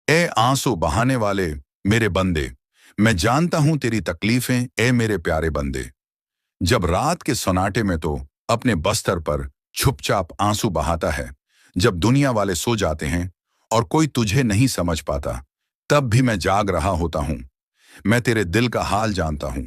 ए आंसू बहाने वाले मेरे बंदे, मैं जानता हूं तेरी तकलीफें, ए मेरे प्यारे बंदे। जब रात के सन्नाटे में तो अपने बस्तर पर चुपचाप आंसू बहाता है, जब दुनिया वाले सो जाते हैं और कोई तुझे नहीं समझ पाता, तब भी मैं जाग रहा होता हूं। मैं तेरे दिल का हाल जानता हूं।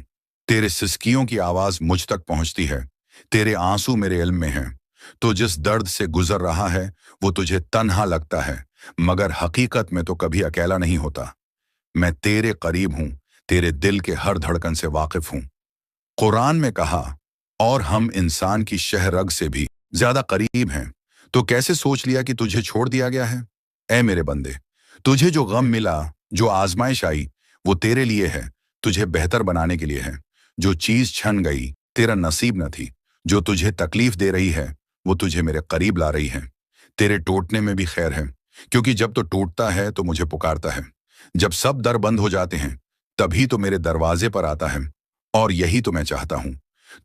तेरे सिसकियों की आवाज मुझ तक पहुंचती है। तेरे आंसू मेरे इल्म में हैं। तो जिस दर्द से गुजर रहा है वो तुझे तन्हा लगता है, मगर हकीकत में तो कभी अकेला नहीं होता। मैं तेरे करीब हूं, तेरे दिल के हर धड़कन से वाकिफ हूं। कुरान में कहा, और हम इंसान की शह रग से भी ज्यादा करीब हैं। तो कैसे सोच लिया कि तुझे छोड़ दिया गया है? ऐ मेरे बंदे, तुझे जो गम मिला, जो आजमाइश आई, वो तेरे लिए है, तुझे बेहतर बनाने के लिए है। जो चीज छन गई तेरा नसीब न थी, जो तुझे तकलीफ दे रही है वो तुझे मेरे करीब ला रही है। तेरे टूटने में भी खैर है, क्योंकि जब तो टूटता है तो मुझे पुकारता है। जब सब दर बंद हो जाते हैं तभी तो मेरे दरवाजे पर आता है। और यही तो मैं चाहता हूं।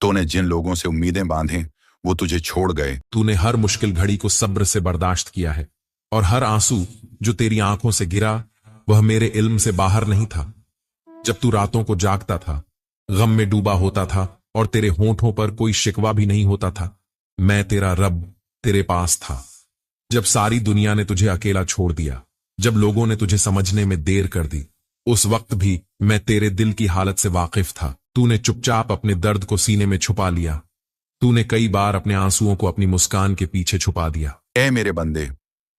तूने जिन लोगों से उम्मीदें बांधे वो तुझे छोड़ गए। तूने हर मुश्किल घड़ी को सब्र से बर्दाश्त किया है, और हर आंसू जो तेरी आंखों से गिरा वह मेरे इल्म से बाहर नहीं था। जब तू रातों को जागता था, गम में डूबा होता था और तेरे होंठों पर कोई शिकवा भी नहीं होता था, मैं तेरा रब तेरे पास था। जब सारी दुनिया ने तुझे अकेला छोड़ दिया, जब लोगों ने तुझे समझने में देर कर दी, उस वक्त भी मैं तेरे दिल की हालत से वाकिफ था। तूने चुपचाप अपने दर्द को सीने में छुपा लिया। तूने कई बार अपने आंसुओं को अपनी मुस्कान के पीछे छुपा दिया। ए मेरे बंदे,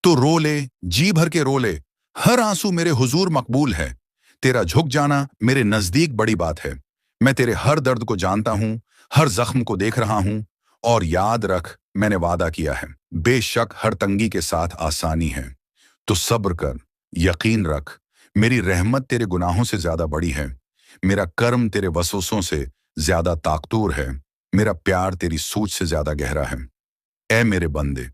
तू रो ले, जी भर के रो ले। हर आंसू मेरे हुजूर मकबूल है। तेरा झुक जाना मेरे नजदीक बड़ी बात है। मैं तेरे हर दर्द को जानता हूं, हर जख्म को देख रहा हूं। और याद रख, मैंने वादा किया है, बेशक हर तंगी के साथ आसानी है। तो सब्र कर, यकीन रख, मेरी रहमत तेरे गुनाहों से ज्यादा बड़ी है। मेरा कर्म तेरे वसवसों से ज्यादा ताकतूर है। मेरा प्यार तेरी सोच से ज्यादा गहरा है। ए मेरे बंदे,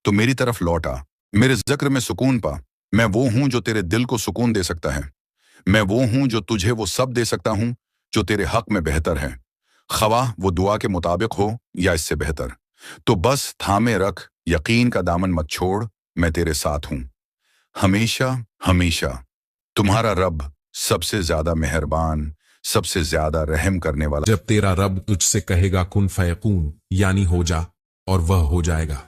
तो मेरी तरफ लौटा, मेरे जिक्र में सुकून पा। मैं वो हूं जो तेरे दिल को सुकून दे सकता है। मैं वो हूं जो तुझे वो सब दे सकता हूं जो तेरे हक में बेहतर है, ख्वाह वो दुआ के मुताबिक हो या इससे बेहतर। तो बस थामे रख, यकीन का दामन मत छोड़, मैं तेरे साथ हूं हमेशा हमेशा। तुम्हारा रब सबसे ज्यादा मेहरबान, सबसे ज्यादा रहम करने वाला। जब तेरा रब तुझसे कहेगा कुन फयकून, यानी हो जा, और वह हो जाएगा।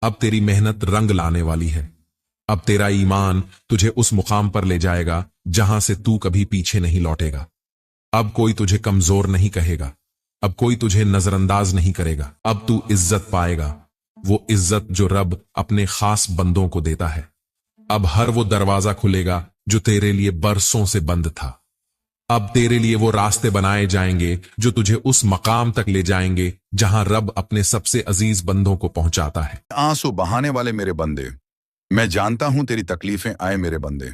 अब तेरी मेहनत रंग लाने वाली है। अब तेरा ईमान तुझे उस मुकाम पर ले जाएगा जहां से तू कभी पीछे नहीं लौटेगा। अब कोई तुझे कमजोर नहीं कहेगा, अब कोई तुझे नजरअंदाज नहीं करेगा। अब तू इज्जत पाएगा, वो इज्जत जो रब अपने खास बंदों को देता है। अब हर वो दरवाजा खुलेगा जो तेरे लिए बरसों से बंद था। अब तेरे लिए वो रास्ते बनाए जाएंगे जो तुझे उस मकाम तक ले जाएंगे जहां रब अपने सबसे अजीज बंदों को पहुंचाता है। आंसू बहाने वाले मेरे बंदे, मैं जानता हूं तेरी तकलीफें, आए मेरे बंदे।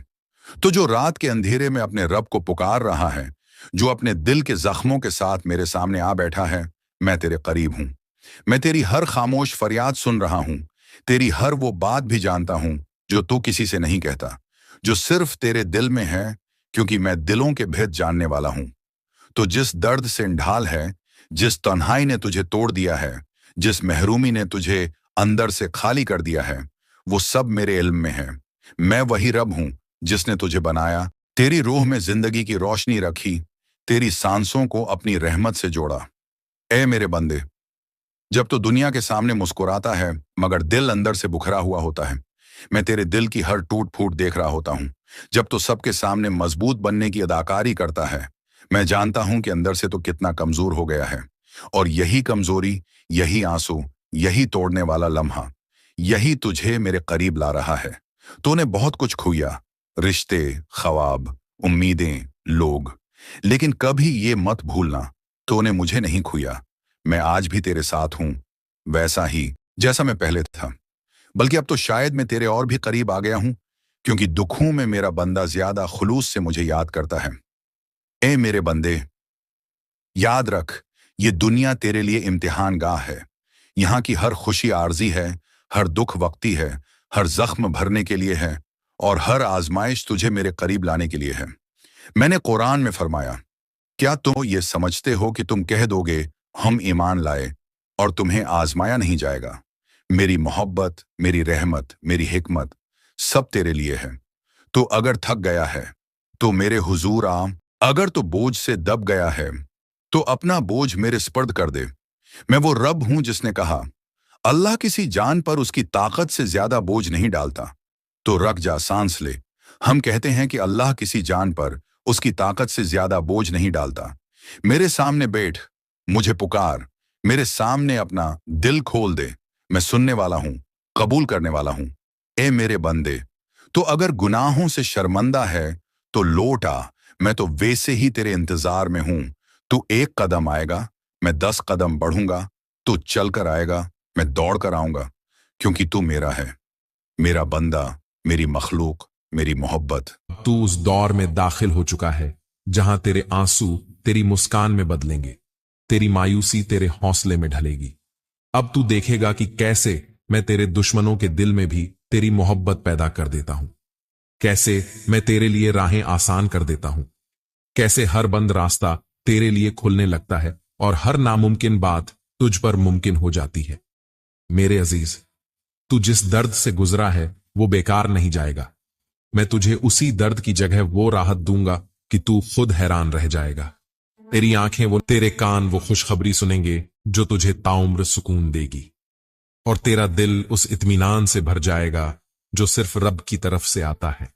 तो जो रात के अंधेरे में अपने रब को पुकार रहा है, जो अपने दिल के जख्मों के साथ मेरे सामने आ बैठा है, मैं तेरे करीब हूं। मैं तेरी हर खामोश फरियाद सुन रहा हूं। तेरी हर वो बात भी जानता हूं जो तू किसी से नहीं कहता, जो सिर्फ तेरे दिल में है, क्योंकि मैं दिलों के भेद जानने वाला हूं। तो जिस दर्द से ढाल है, जिस तन्हाई ने तुझे तोड़ दिया है, जिस महरूमी ने तुझे अंदर से खाली कर दिया है, वो सब मेरे इल्म में है। मैं वही रब हूं जिसने तुझे बनाया, तेरी रूह में जिंदगी की रोशनी रखी, तेरी सांसों को अपनी रहमत से जोड़ा। ए मेरे बंदे, जब तो दुनिया के सामने मुस्कुराता है मगर दिल अंदर से बुखरा हुआ होता है, मैं तेरे दिल की हर टूट फूट देख रहा होता हूं। जब तो सबके सामने मजबूत बनने की अदाकारी करता है, मैं जानता हूं कि अंदर से तो कितना कमजोर हो गया है। और यही कमजोरी, यही आंसू, यही तोड़ने वाला लम्हा, यही तुझे मेरे करीब ला रहा है। तूने बहुत कुछ खोया, रिश्ते, ख्वाब, उम्मीदें, लोग, लेकिन कभी ये मत भूलना, तूने मुझे नहीं खोया। मैं आज भी तेरे साथ हूं, वैसा ही जैसा मैं पहले था। बल्कि अब तो शायद मैं तेरे और भी करीब आ गया हूं, क्योंकि दुखों में मेरा बंदा ज्यादा खुलूस से मुझे याद करता है। ए मेरे बंदे, याद रख, ये दुनिया तेरे लिए इम्तिहान गाह है। यहाँ की हर खुशी आर्जी है, हर दुख वक्ती है, हर जख्म भरने के लिए है, और हर आजमाइश तुझे मेरे करीब लाने के लिए है। मैंने कुरान में फरमाया, क्या तुम ये समझते हो कि तुम कह दोगे हम ईमान लाए और तुम्हें आजमाया नहीं जाएगा? मेरी मोहब्बत, मेरी रहमत, मेरी हिकमत सब तेरे लिए है। तो अगर थक गया है तो मेरे हुजूर आ, अगर तो बोझ से दब गया है तो अपना बोझ मेरे स्पर्द कर दे। मैं वो रब हूं जिसने कहा, अल्लाह किसी जान पर उसकी ताकत से ज्यादा बोझ नहीं डालता, तो रख जा, सांस ले। हम कहते हैं कि अल्लाह किसी जान पर उसकी ताकत से ज्यादा बोझ नहीं डालता। मेरे सामने बैठ, मुझे पुकार, मेरे सामने अपना दिल खोल दे। मैं सुनने वाला हूं, कबूल करने वाला हूं। ए मेरे बंदे, तो अगर गुनाहों से शर्मंदा है तो लौट आ, मैं तो वैसे ही तेरे इंतजार में हूं। तू 1 कदम आएगा, मैं 10 कदम बढ़ूंगा। तू चल कर आएगा, मैं दौड़ कर आऊंगा, क्योंकि तू मेरा है, मेरा बंदा, मेरी मखलूक, मेरी मोहब्बत। तू उस दौर में दाखिल हो चुका है जहां तेरे आंसू तेरी मुस्कान में बदलेंगे, तेरी मायूसी तेरे हौसले में ढलेगी। अब तू देखेगा कि कैसे मैं तेरे दुश्मनों के दिल में भी तेरी मोहब्बत पैदा कर देता हूं, कैसे मैं तेरे लिए राहें आसान कर देता हूं, कैसे हर बंद रास्ता तेरे लिए खुलने लगता है और हर नामुमकिन बात तुझ पर मुमकिन हो जाती है। मेरे अजीज, तू जिस दर्द से गुजरा है वो बेकार नहीं जाएगा। मैं तुझे उसी दर्द की जगह वो राहत दूंगा कि तू खुद हैरान रह जाएगा। तेरी आंखें वो, तेरे कान वो खुशखबरी सुनेंगे जो तुझे ताउम्र सुकून देगी, और तेरा दिल उस इत्मीनान से भर जाएगा जो सिर्फ रब की तरफ से आता है।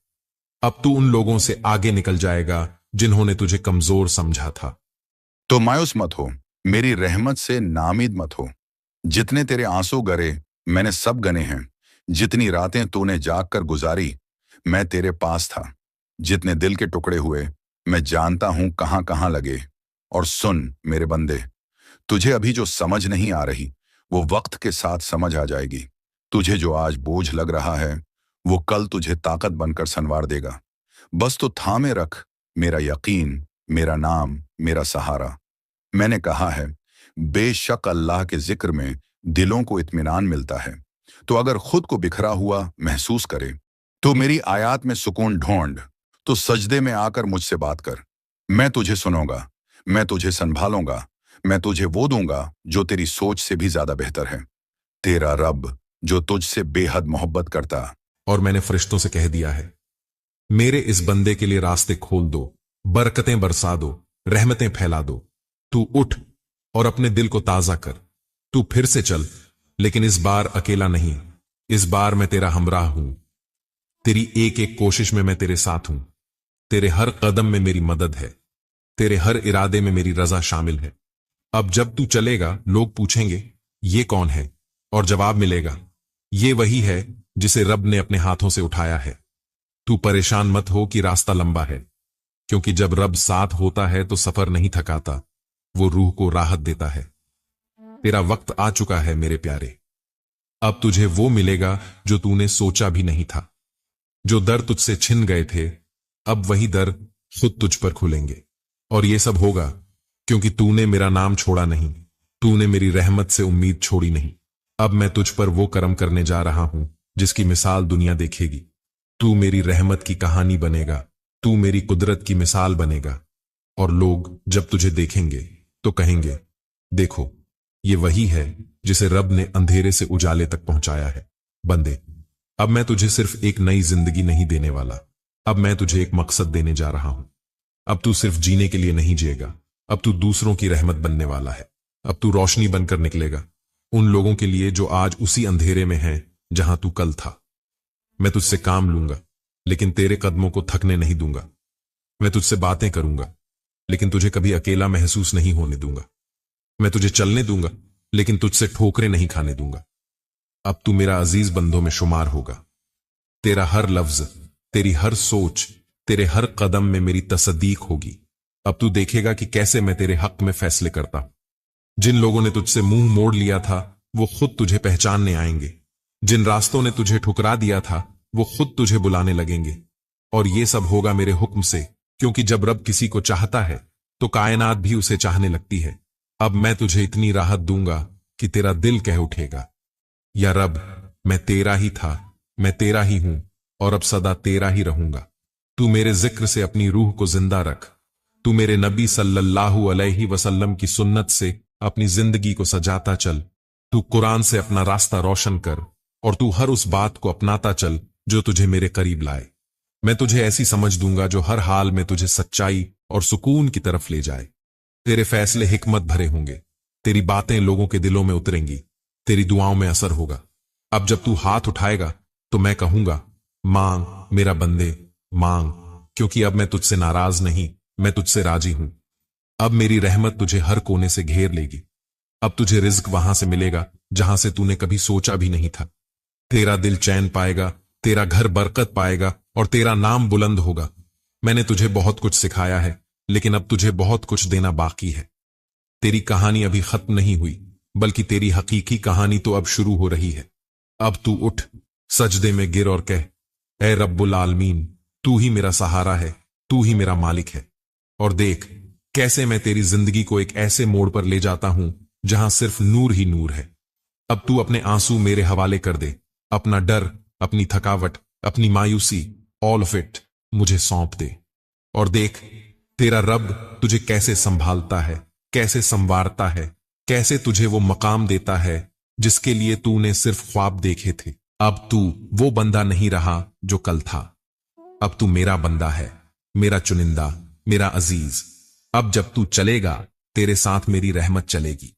अब तू उन लोगों से आगे निकल जाएगा जिन्होंने तुझे कमजोर समझा था। तो मायूस मत हो, मेरी रहमत से नामीद मत हो। जितने तेरे आंसू गरे मैंने सब गने हैं, जितनी रातें तूने जाग कर गुजारी मैं तेरे पास था, जितने दिल के टुकड़े हुए मैं जानता हूं कहां कहां लगे। और सुन मेरे बंदे, तुझे अभी जो समझ नहीं आ रही वो वक्त के साथ समझ आ जाएगी। तुझे जो आज बोझ लग रहा है वो कल तुझे ताकत बनकर संवार देगा। बस तो थामे रख मेरा यकीन, मेरा नाम, मेरा सहारा। मैंने कहा है, बेशक अल्लाह के जिक्र में दिलों को इत्मीनान मिलता है। तो अगर खुद को बिखरा हुआ महसूस करे तो मेरी आयात में सुकून ढूंढ, तो सजदे में आकर मुझसे बात कर। मैं तुझे सुनूंगा, मैं तुझे संभालूंगा, मैं तुझे वो दूंगा जो तेरी सोच से भी ज्यादा बेहतर है। तेरा रब जो तुझसे बेहद मोहब्बत करता। और मैंने फरिश्तों से कह दिया है, मेरे इस बंदे के लिए रास्ते खोल दो, बरकतें बरसा दो, रहमतें फैला दो। तू उठ और अपने दिल को ताजा कर। तू फिर से चल, लेकिन इस बार अकेला नहीं, इस बार मैं तेरा हमराह हूं। तेरी एक एक कोशिश में मैं तेरे साथ हूं। तेरे हर कदम में मेरी मदद है, तेरे हर इरादे में मेरी रजा शामिल है। अब जब तू चलेगा लोग पूछेंगे ये कौन है, और जवाब मिलेगा ये वही है जिसे रब ने अपने हाथों से उठाया है। तू परेशान मत हो कि रास्ता लंबा है, क्योंकि जब रब साथ होता है तो सफर नहीं थकाता, वो रूह को राहत देता है। तेरा वक्त आ चुका है मेरे प्यारे। अब तुझे वो मिलेगा जो तूने सोचा भी नहीं था। जो दर तुझसे छिन गए थे, अब वही दर खुद तुझ पर खुलेंगे। और ये सब होगा क्योंकि तूने मेरा नाम छोड़ा नहीं, तूने मेरी रहमत से उम्मीद छोड़ी नहीं। अब मैं तुझ पर वो करम करने जा रहा हूं जिसकी मिसाल दुनिया देखेगी। तू मेरी रहमत की कहानी बनेगा, तू मेरी कुदरत की मिसाल बनेगा। और लोग जब तुझे देखेंगे तो कहेंगे, देखो ये वही है जिसे रब ने अंधेरे से उजाले तक पहुंचाया है। बंदे, अब मैं तुझे सिर्फ एक नई जिंदगी नहीं देने वाला, अब मैं तुझे एक मकसद देने जा रहा हूं। अब तू सिर्फ जीने के लिए नहीं जिएगा, अब तू दूसरों की रहमत बनने वाला है। अब तू रोशनी बनकर निकलेगा उन लोगों के लिए जो आज उसी अंधेरे में हैं जहां तू कल था। मैं तुझसे काम लूंगा, लेकिन तेरे कदमों को थकने नहीं दूंगा। मैं तुझसे बातें करूंगा, लेकिन तुझे कभी अकेला महसूस नहीं होने दूंगा। मैं तुझे चलने दूंगा, लेकिन तुझसे ठोकरें नहीं खाने दूंगा। अब तू मेरा अजीज बंदों में शुमार होगा। तेरा हर लफ्ज, तेरी हर सोच, तेरे हर कदम में मेरी तसदीक होगी। अब तू देखेगा कि कैसे मैं तेरे हक में फैसले करता हूं। जिन लोगों ने तुझसे मुंह मोड़ लिया था वो खुद तुझे पहचानने आएंगे। जिन रास्तों ने तुझे ठुकरा दिया था वो खुद तुझे बुलाने लगेंगे। और ये सब होगा मेरे हुक्म से, क्योंकि जब रब किसी को चाहता है तो कायनात भी उसे चाहने लगती है। अब मैं तुझे इतनी राहत दूंगा कि तेरा दिल कह उठेगा, या रब, मैं तेरा ही था, मैं तेरा ही हूं और अब सदा तेरा ही रहूंगा। तू मेरे जिक्र से अपनी रूह को जिंदा रख। तू मेरे नबी सल्लल्लाहु अलैहि वसल्लम की सुन्नत से अपनी जिंदगी को सजाता चल। तू कुरान से अपना रास्ता रोशन कर और तू हर उस बात को अपनाता चल जो तुझे मेरे करीब लाए। मैं तुझे ऐसी समझ दूंगा जो हर हाल में तुझे सच्चाई और सुकून की तरफ ले जाए। तेरे फैसले हिकमत भरे होंगे, तेरी बातें लोगों के दिलों में उतरेंगी, तेरी दुआओं में असर होगा। अब जब तू हाथ उठाएगा तो मैं कहूंगा, मांग मेरा बंदे मांग, क्योंकि अब मैं तुझसे नाराज नहीं, मैं तुझसे राजी हूं। अब मेरी रहमत तुझे हर कोने से घेर लेगी। अब तुझे रिज्क वहां से मिलेगा जहां से तूने कभी सोचा भी नहीं था। तेरा दिल चैन पाएगा, तेरा घर बरकत पाएगा और तेरा नाम बुलंद होगा। मैंने तुझे बहुत कुछ सिखाया है, लेकिन अब तुझे बहुत कुछ देना बाकी है। तेरी कहानी अभी खत्म नहीं हुई, बल्कि तेरी हकीकी कहानी तो अब शुरू हो रही है। अब तू उठ, सजदे में गिर और कह, ए रब्बुल आलमीन, तू ही मेरा सहारा है, तू ही मेरा मालिक है। और देख कैसे मैं तेरी जिंदगी को एक ऐसे मोड़ पर ले जाता हूं जहां सिर्फ नूर ही नूर है। अब तू अपने आंसू मेरे हवाले कर दे, अपना डर, अपनी थकावट, अपनी मायूसी, ऑल ऑफ इट मुझे सौंप दे। और देख तेरा रब तुझे कैसे संभालता है, कैसे संवारता है, कैसे तुझे वो मकाम देता है जिसके लिए तूने सिर्फ ख्वाब देखे थे। अब तू वो बंदा नहीं रहा जो कल था। अब तू मेरा बंदा है, मेरा चुनिंदा, मेरा अजीज। अब जब तू चलेगा तेरे साथ मेरी रहमत चलेगी।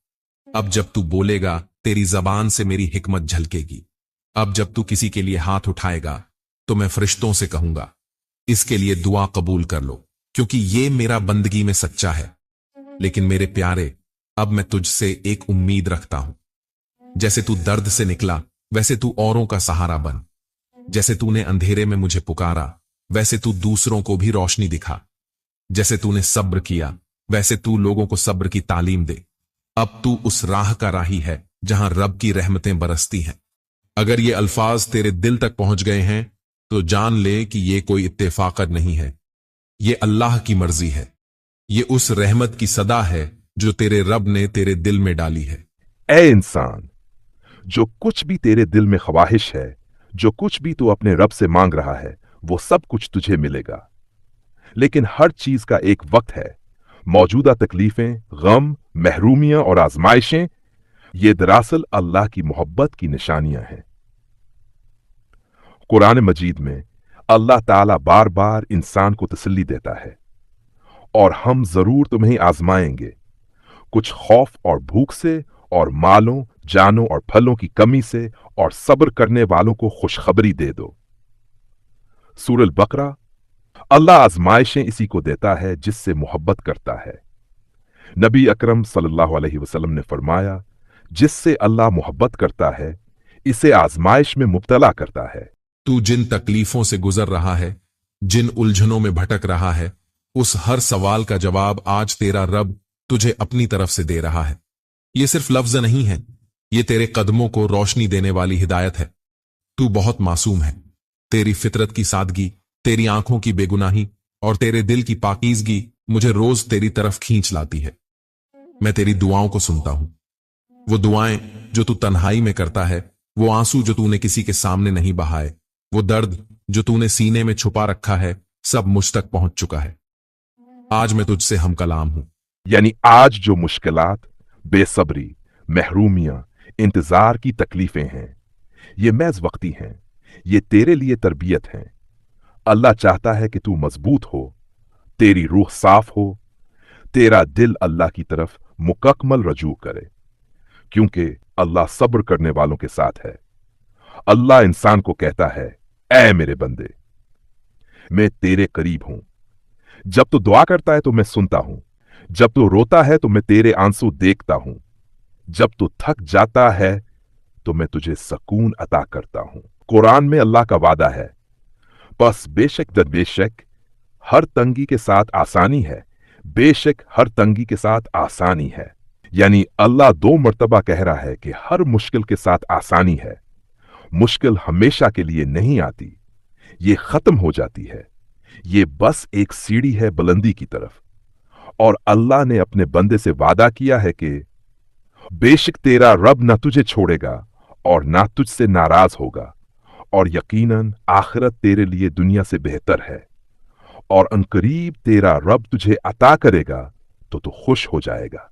अब जब तू बोलेगा तेरी जबान से मेरी हिकमत झलकेगी। अब जब तू किसी के लिए हाथ उठाएगा तो मैं फरिश्तों से कहूंगा, इसके लिए दुआ कबूल कर लो, क्योंकि ये मेरा बंदगी में सच्चा है। लेकिन मेरे प्यारे, अब मैं तुझसे एक उम्मीद रखता हूं। जैसे तू दर्द से निकला वैसे तू औरों का सहारा बन। जैसे तूने अंधेरे में मुझे पुकारा वैसे तू दूसरों को भी रोशनी दिखा। जैसे तूने सब्र किया वैसे तू लोगों को सब्र की तालीम दे। अब तू उस राह का राही है जहां रब की रहमतें बरसती हैं। अगर ये अल्फाज तेरे दिल तक पहुंच गए हैं तो जान ले कि ये कोई इत्तेफाकत नहीं है, ये अल्लाह की मर्जी है। ये उस रहमत की सदा है जो तेरे रब ने तेरे दिल में डाली है। ए इंसान, जो कुछ भी तेरे दिल में ख्वाहिश है, जो कुछ भी तू अपने रब से मांग रहा है, वो सब कुछ तुझे मिलेगा। लेकिन हर चीज का एक वक्त है। मौजूदा तकलीफें, गम, महरूमियां और आजमाइशें, ये दरअसल अल्लाह की मोहब्बत की निशानियां हैं। कुरान मजीद में अल्लाह ताला बार बार इंसान को तसल्ली देता है, और हम जरूर तुम्हें आजमाएंगे, कुछ खौफ और भूख से, और मालों, जानों और फलों की कमी से, और सब्र करने वालों को खुशखबरी दे दो। सूरह बकरा। अल्लाह आजमाइशें इसी को देता है जिससे मोहब्बत करता है। नबी अकरम सल्लल्लाहु अलैहि वसल्लम ने फरमाया, जिससे अल्लाह मोहब्बत करता है इसे आजमाइश में मुब्तला करता है। तू जिन तकलीफों से गुजर रहा है, जिन उलझनों में भटक रहा है, उस हर सवाल का जवाब आज तेरा रब तुझे अपनी तरफ से दे रहा है। ये सिर्फ लफ्ज नहीं है, ये तेरे कदमों को रोशनी देने वाली हिदायत है। तू बहुत मासूम है। तेरी फितरत की सादगी, तेरी आंखों की बेगुनाही और तेरे दिल की पाकीज़गी मुझे रोज तेरी तरफ खींच लाती है। मैं तेरी दुआओं को सुनता हूं, वो दुआएं जो तू तन्हाई में करता है, वो आंसू जो तूने किसी के सामने नहीं बहाए, वो दर्द जो तूने सीने में छुपा रखा है, सब मुझ तक पहुंच चुका है। आज मैं तुझसे हम कलाम हूं। यानी आज जो मुश्किलात, बेसब्री, महरूमियां, इंतजार की तकलीफें हैं, ये महज वक्ती हैं। ये तेरे लिए तरबियत हैं। अल्लाह चाहता है कि तू मजबूत हो, तेरी रूह साफ हो, तेरा दिल अल्लाह की तरफ मुकम्मल रजू करे, क्योंकि अल्लाह सब्र करने वालों के साथ है। अल्लाह इंसान को कहता है, ऐ मेरे बंदे, मैं तेरे करीब हूं। जब तू दुआ करता है तो मैं सुनता हूं, जब तू रोता है तो मैं तेरे आंसू देखता हूं, जब तू थक जाता है तो मैं तुझे सकून अता करता हूं। कुरान में अल्लाह का वादा है, बस बेशक दर बेशक हर तंगी के साथ आसानी है, बेशक हर तंगी के साथ आसानी है। यानी अल्लाह 2 मर्तबा कह रहा है कि हर मुश्किल के साथ आसानी है। मुश्किल हमेशा के लिए नहीं आती, ये खत्म हो जाती है। ये बस एक सीढ़ी है बुलंदी की तरफ। और अल्लाह ने अपने बंदे से वादा किया है कि बेशक तेरा रब ना तुझे छोड़ेगा और ना तुझसे नाराज होगा, और यकीनन आखिरत तेरे लिए दुनिया से बेहतर है, और अनकरीब तेरा रब तुझे अता करेगा तो तू खुश हो जाएगा।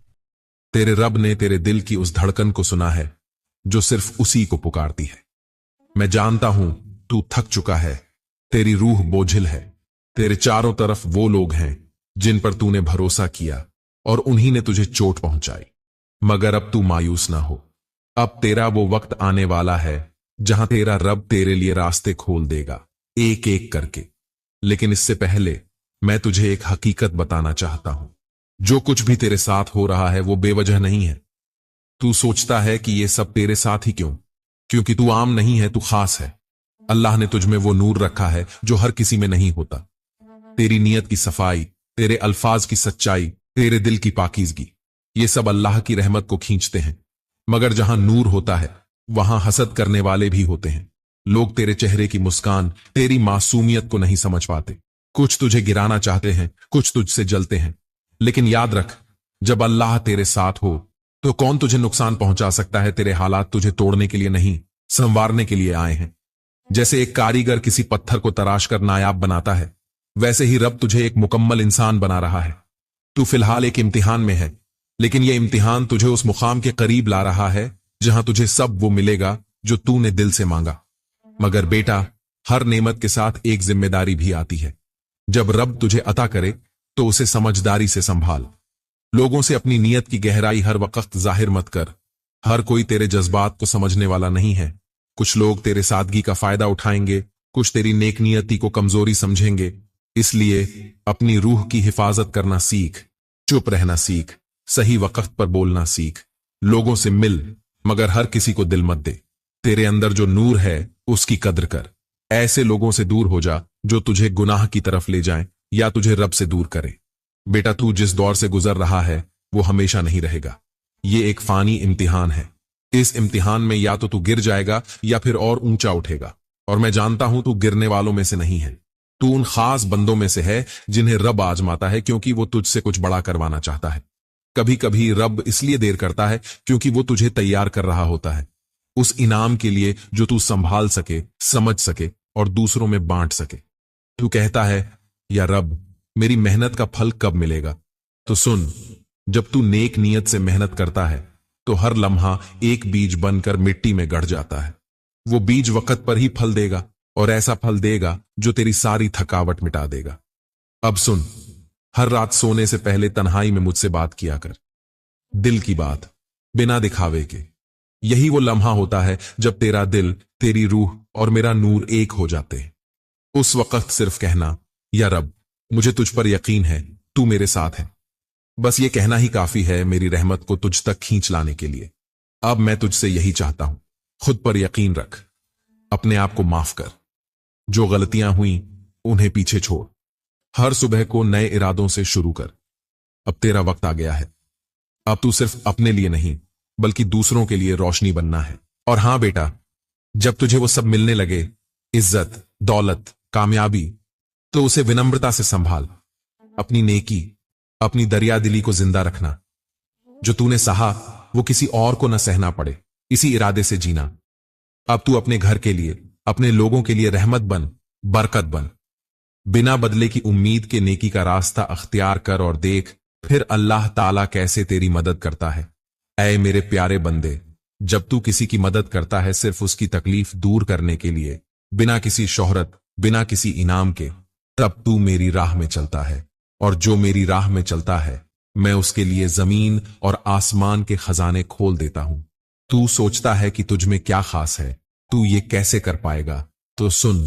तेरे रब ने तेरे दिल की उस धड़कन को सुना है जो सिर्फ उसी को पुकारती है। मैं जानता हूं तू थक चुका है, तेरी रूह बोझिल है। तेरे चारों तरफ वो लोग हैं जिन पर तूने भरोसा किया और उन्हीं ने तुझे चोट पहुंचाई। मगर अब तू मायूस ना हो। अब तेरा वो वक्त आने वाला है जहां तेरा रब तेरे लिए रास्ते खोल देगा, एक एक करके। लेकिन इससे पहले मैं तुझे एक हकीकत बताना चाहता हूं। जो कुछ भी तेरे साथ हो रहा है वो बेवजह नहीं है। तू सोचता है कि ये सब तेरे साथ ही क्यों? क्योंकि तू आम नहीं है, तू खास है। अल्लाह ने तुझ में वो नूर रखा है जो हर किसी में नहीं होता। तेरी नीयत की सफाई, तेरे अल्फाज की सच्चाई, तेरे दिल की पाकीज़गी, ये सब अल्लाह की रहमत को खींचते हैं। मगर जहां नूर होता है वहां हसद करने वाले भी होते हैं। लोग तेरे चेहरे की मुस्कान, तेरी मासूमियत को नहीं समझ पाते। कुछ तुझे गिराना चाहते हैं, कुछ तुझसे जलते हैं। लेकिन याद रख, जब अल्लाह तेरे साथ हो तो कौन तुझे नुकसान पहुंचा सकता है? तेरे हालात तुझे तोड़ने के लिए नहीं, संवारने के लिए आए हैं। जैसे एक कारीगर किसी पत्थर को तराश कर नायाब बनाता है, वैसे ही रब तुझे एक मुकम्मल इंसान बना रहा है। तू फिलहाल एक इम्तिहान में है, लेकिन यह इम्तिहान तुझे उस मुकाम के करीब ला रहा है जहां तुझे सब वो मिलेगा जो तूने दिल से मांगा। मगर बेटा, हर नेमत के साथ एक जिम्मेदारी भी आती है। जब रब तुझे अता करे तो उसे समझदारी से संभाल। लोगों से अपनी नीयत की गहराई हर वक्त जाहिर मत कर। हर कोई तेरे जज्बात को समझने वाला नहीं है। कुछ लोग तेरे सादगी का फायदा उठाएंगे, कुछ तेरी नेक नियति को कमजोरी समझेंगे। इसलिए अपनी रूह की हिफाजत करना सीख, चुप रहना सीख, सही वक्त पर बोलना सीख। लोगों से मिल, मगर हर किसी को दिल मत दे। तेरे अंदर जो नूर है उसकी कद्र कर। ऐसे लोगों से दूर हो जा जो तुझे गुनाह की तरफ ले जाएं या तुझे रब से दूर करे। बेटा, तू जिस दौर से गुजर रहा है वो हमेशा नहीं रहेगा। ये एक फानी इम्तिहान है। इस इम्तिहान में या तो तू गिर जाएगा या फिर और ऊंचा उठेगा। और मैं जानता हूं तू गिरने वालों में से नहीं है। तू उन खास बंदों में से है जिन्हें रब आजमाता है क्योंकि वो तुझसे कुछ बड़ा करवाना चाहता है। कभी कभी रब इसलिए देर करता है क्योंकि वो तुझे तैयार कर रहा होता है उस इनाम के लिए जो तू संभाल सके, समझ सके और दूसरों में बांट सके। तू कहता है, या रब, मेरी मेहनत का फल कब मिलेगा? तो सुन, जब तू नेक नियत से मेहनत करता है तो हर लम्हा एक बीज बनकर मिट्टी में गड़ जाता है। वो बीज वक्त पर ही फल देगा और ऐसा फल देगा जो तेरी सारी थकावट मिटा देगा। अब सुन, हर रात सोने से पहले तन्हाई में मुझसे बात किया कर, दिल की बात, बिना दिखावे के। यही वो लम्हा होता है जब तेरा दिल, तेरी रूह और मेरा नूर एक हो जाते हैं। उस वक्त सिर्फ कहना, या रब, मुझे तुझ पर यकीन है, तू मेरे साथ है। बस ये कहना ही काफी है मेरी रहमत को तुझ तक खींच लाने के लिए। अब मैं तुझसे यही चाहता हूं, खुद पर यकीन रख, अपने आप को माफ कर। जो गलतियां हुई उन्हें पीछे छोड़। हर सुबह को नए इरादों से शुरू कर। अब तेरा वक्त आ गया है। अब तू सिर्फ अपने लिए नहीं बल्कि दूसरों के लिए रोशनी बनना है। और हां बेटा, जब तुझे वो सब मिलने लगे, इज्जत, दौलत, कामयाबी, तो उसे विनम्रता से संभाल। अपनी नेकी, अपनी दरियादिली को जिंदा रखना। जो तूने सहा वो किसी और को न सहना पड़े, इसी इरादे से जीना। अब तू अपने घर के लिए, अपने लोगों के लिए रहमत बन, बरकत बन। बिना बदले की उम्मीद के नेकी का रास्ता अख्तियार कर और देख फिर अल्लाह ताला कैसे तेरी मदद करता है। ऐ मेरे प्यारे बंदे, जब तू किसी की मदद करता है सिर्फ उसकी तकलीफ दूर करने के लिए, बिना किसी शोहरत, बिना किसी इनाम के, तब तू मेरी राह में चलता है। और जो मेरी राह में चलता है, मैं उसके लिए जमीन और आसमान के खजाने खोल देता हूं। तू सोचता है कि तुझ में क्या खास है, तू ये कैसे कर पाएगा? तो सुन,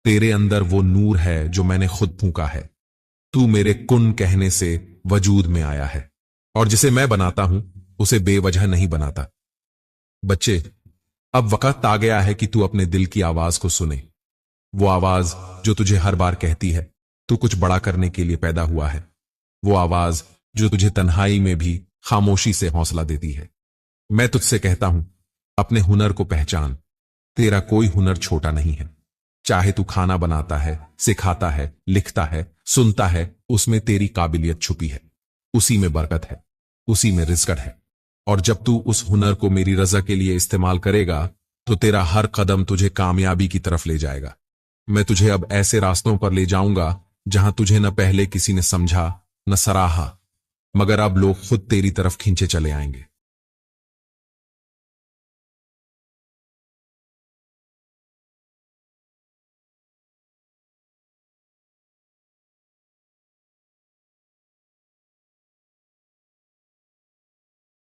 तेरे अंदर वो नूर है जो मैंने खुद फूंका है। तू मेरे कुन कहने से वजूद में आया है, और जिसे मैं बनाता हूं उसे बेवजह नहीं बनाता। बच्चे, अब वक्त आ गया है कि तू अपने दिल की आवाज को सुने। वो आवाज जो तुझे हर बार कहती है तू कुछ बड़ा करने के लिए पैदा हुआ है। वो आवाज जो तुझे तन्हाई में भी खामोशी से हौसला देती है। मैं तुझसे कहता हूं, अपने हुनर को पहचान। तेरा कोई हुनर छोटा नहीं है। चाहे तू खाना बनाता है, सिखाता है, लिखता है, सुनता है, उसमें तेरी काबिलियत छुपी है। उसी में बरकत है, उसी में रिज़्क़ है। और जब तू उस हुनर को मेरी रज़ा के लिए इस्तेमाल करेगा तो तेरा हर कदम तुझे कामयाबी की तरफ ले जाएगा। मैं तुझे अब ऐसे रास्तों पर ले जाऊंगा जहां तुझे न पहले किसी ने समझा, न सराहा, मगर अब लोग खुद तेरी तरफ खींचे चले आएंगे।